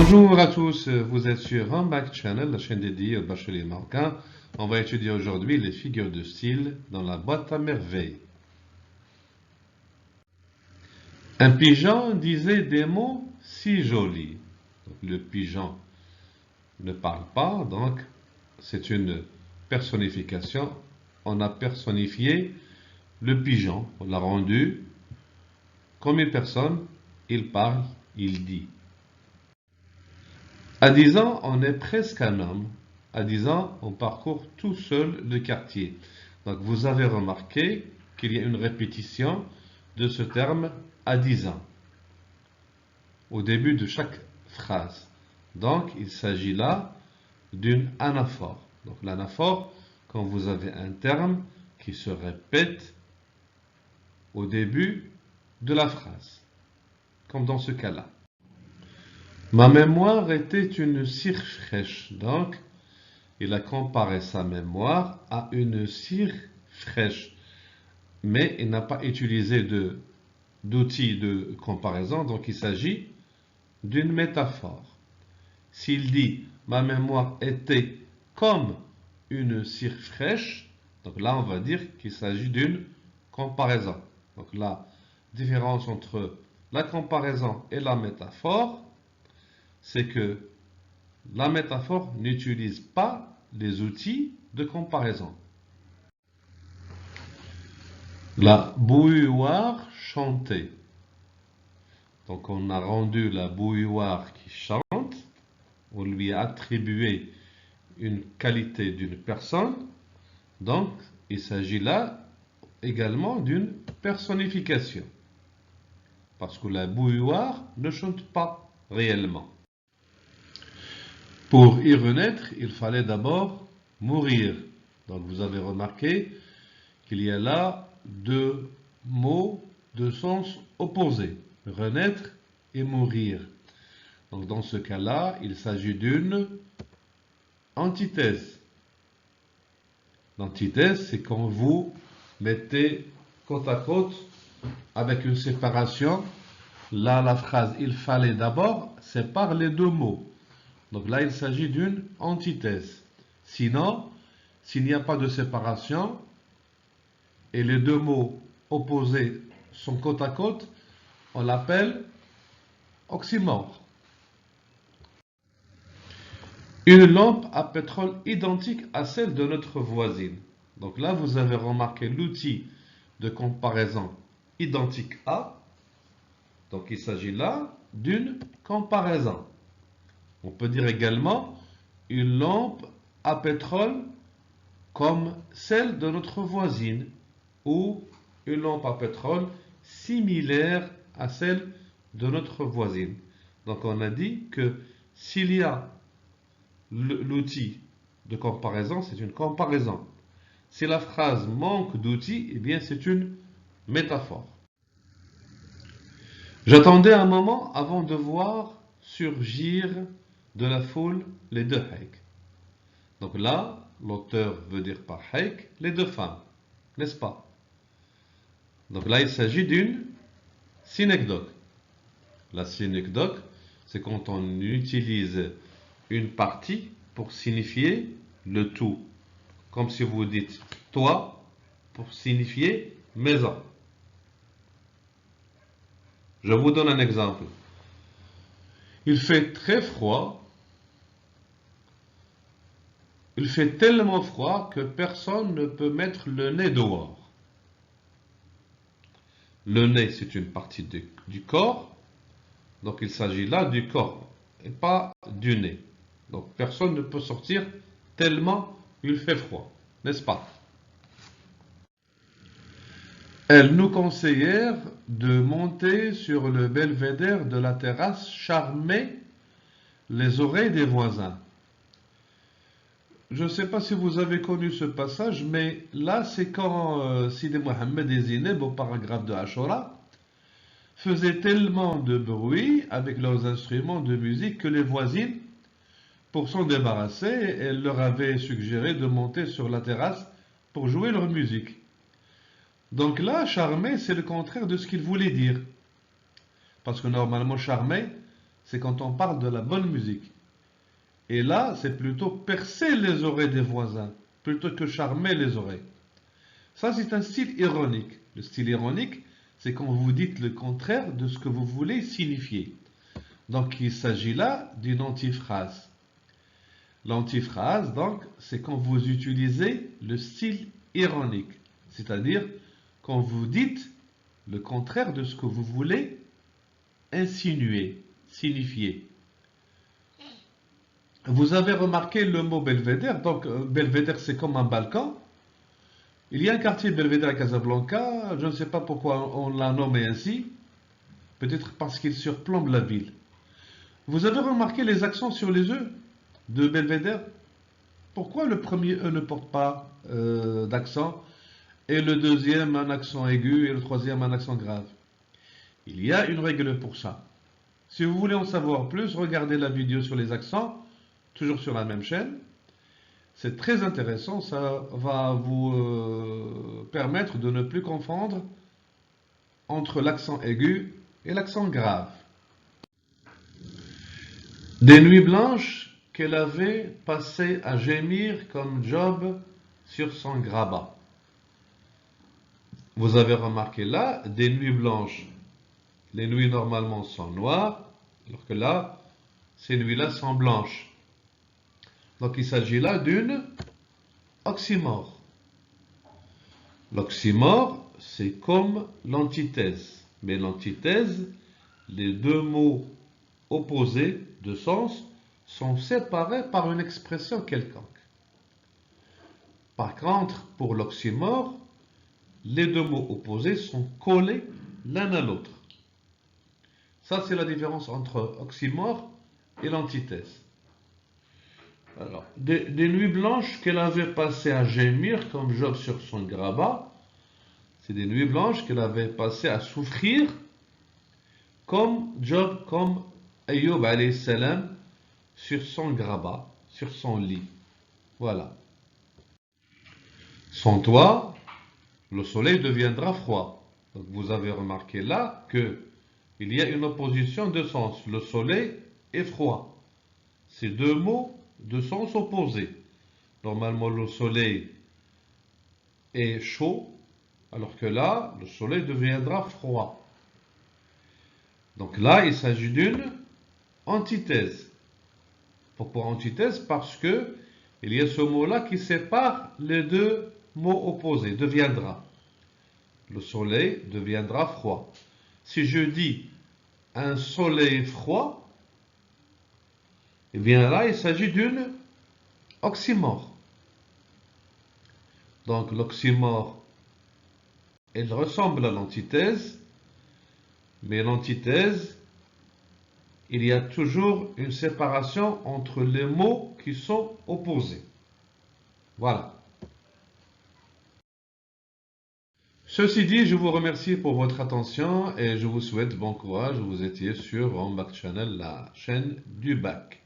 Bonjour à tous, vous êtes sur Ramback Channel, la chaîne dédiée aux bacheliers marocains. On va étudier aujourd'hui les figures de style dans la boîte à merveilles. Un pigeon disait des mots si jolis. Donc, le pigeon ne parle pas, donc c'est une personnification. On a personnifié le pigeon, on l'a rendu comme une personne, il parle, il dit. À 10 ans, on est presque un homme. À 10 ans, on parcourt tout seul le quartier. Donc vous avez remarqué qu'il y a une répétition de ce terme à 10 ans au début de chaque phrase. Donc il s'agit là d'une anaphore. Donc l'anaphore, quand vous avez un terme qui se répète au début de la phrase, comme dans ce cas-là. Ma mémoire était une cire fraîche, donc il a comparé sa mémoire à une cire fraîche, mais il n'a pas utilisé d'outil de comparaison, donc il s'agit d'une métaphore. S'il dit ma mémoire était comme une cire fraîche, donc là on va dire qu'il s'agit d'une comparaison. Donc la différence entre la comparaison et la métaphore, c'est que la métaphore n'utilise pas les outils de comparaison. La bouilloire chantait. Donc on a rendu la bouilloire qui chante, on lui a attribué une qualité d'une personne, donc il s'agit là également d'une personnification. Parce que la bouilloire ne chante pas réellement. Pour y renaître, il fallait d'abord mourir. Donc vous avez remarqué qu'il y a là deux mots de sens opposés, renaître et mourir. Donc dans ce cas-là, il s'agit d'une antithèse. L'antithèse, c'est quand vous mettez côte à côte avec une séparation. Là, la phrase il fallait d'abord sépare les deux mots. Donc là, il s'agit d'une antithèse. Sinon, s'il n'y a pas de séparation et les deux mots opposés sont côte à côte, on l'appelle oxymore. Une lampe à pétrole identique à celle de notre voisine. Donc là, vous avez remarqué l'outil de comparaison identique à. Donc il s'agit là d'une comparaison. On peut dire également une lampe à pétrole comme celle de notre voisine ou une lampe à pétrole similaire à celle de notre voisine. Donc on a dit que s'il y a l'outil de comparaison, c'est une comparaison. Si la phrase manque d'outils, eh bien c'est une métaphore. J'attendais un moment avant de voir surgir de la foule les deux haïks. Donc là, l'auteur veut dire par haïk les deux femmes, n'est-ce pas? Donc là, il s'agit d'une synecdoque. La synecdoque, c'est quand on utilise une partie pour signifier le tout. Comme si vous dites toi pour signifier maison. Je vous donne un exemple. Il fait très froid. Il fait tellement froid que personne ne peut mettre le nez dehors. Le nez, c'est une partie du corps. Donc il s'agit là du corps et pas du nez. Donc personne ne peut sortir tellement il fait froid, n'est-ce pas? Elles nous conseillèrent de monter sur le belvédère de la terrasse, charmer les oreilles des voisins. Je ne sais pas si vous avez connu ce passage, mais là c'est quand Sidi Mohamed et Zineb, au paragraphe de Ashura, faisaient tellement de bruit avec leurs instruments de musique que les voisines, pour s'en débarrasser, elles leur avaient suggéré de monter sur la terrasse pour jouer leur musique. Donc là, charmer, c'est le contraire de ce qu'il voulait dire. Parce que normalement, charmer, c'est quand on parle de la bonne musique. Et là, c'est plutôt percer les oreilles des voisins, plutôt que charmer les oreilles. Ça, c'est un style ironique. Le style ironique, c'est quand vous dites le contraire de ce que vous voulez signifier. Donc, il s'agit là d'une antiphrase. L'antiphrase, donc, c'est quand vous utilisez le style ironique, c'est-à-dire quand vous dites le contraire de ce que vous voulez insinuer, signifier. Vous avez remarqué le mot belvédère. Donc, belvédère, c'est comme un balcon. Il y a un quartier belvédère à Casablanca. Je ne sais pas pourquoi on l'a nommé ainsi. Peut-être parce qu'il surplombe la ville. Vous avez remarqué les accents sur les E de belvédère? Pourquoi le premier E ne porte pas d'accent et le deuxième un accent aigu et le troisième un accent grave? Il y a une règle pour ça. Si vous voulez en savoir plus, regardez la vidéo sur les accents, toujours sur la même chaîne. C'est très intéressant, ça va vous permettre de ne plus confondre entre l'accent aigu et l'accent grave. Des nuits blanches qu'elle avait passées à gémir comme Job sur son grabat. Vous avez remarqué là, des nuits blanches. Les nuits normalement sont noires, alors que là, ces nuits-là sont blanches. Donc il s'agit là d'une oxymore. L'oxymore, c'est comme l'antithèse. Mais l'antithèse, les deux mots opposés de sens sont séparés par une expression quelconque. Par contre, pour l'oxymore, les deux mots opposés sont collés l'un à l'autre. Ça, c'est la différence entre oxymore et l'antithèse. Alors, des nuits blanches qu'elle avait passées à gémir comme Job sur son grabat, c'est des nuits blanches qu'elle avait passées à souffrir comme Job, comme Ayyub alayhi salam sur son grabat, sur son lit. Voilà. Sans toi, le soleil deviendra froid. Donc vous avez remarqué là que il y a une opposition de sens. Le soleil est froid. Ces deux mots de sens opposés. Normalement, le soleil est chaud, alors que là, le soleil deviendra froid. Donc là, il s'agit d'une antithèse. Pourquoi antithèse? Parce que il y a ce mot-là qui sépare les deux mots opposés, deviendra. Le soleil deviendra froid. Si je dis un soleil froid, eh bien là, il s'agit d'une oxymore. Donc l'oxymore, elle ressemble à l'antithèse, mais l'antithèse, il y a toujours une séparation entre les mots qui sont opposés. Voilà. Ceci dit, je vous remercie pour votre attention et je vous souhaite bon courage. Vous étiez sur Bac Channel, la chaîne du bac.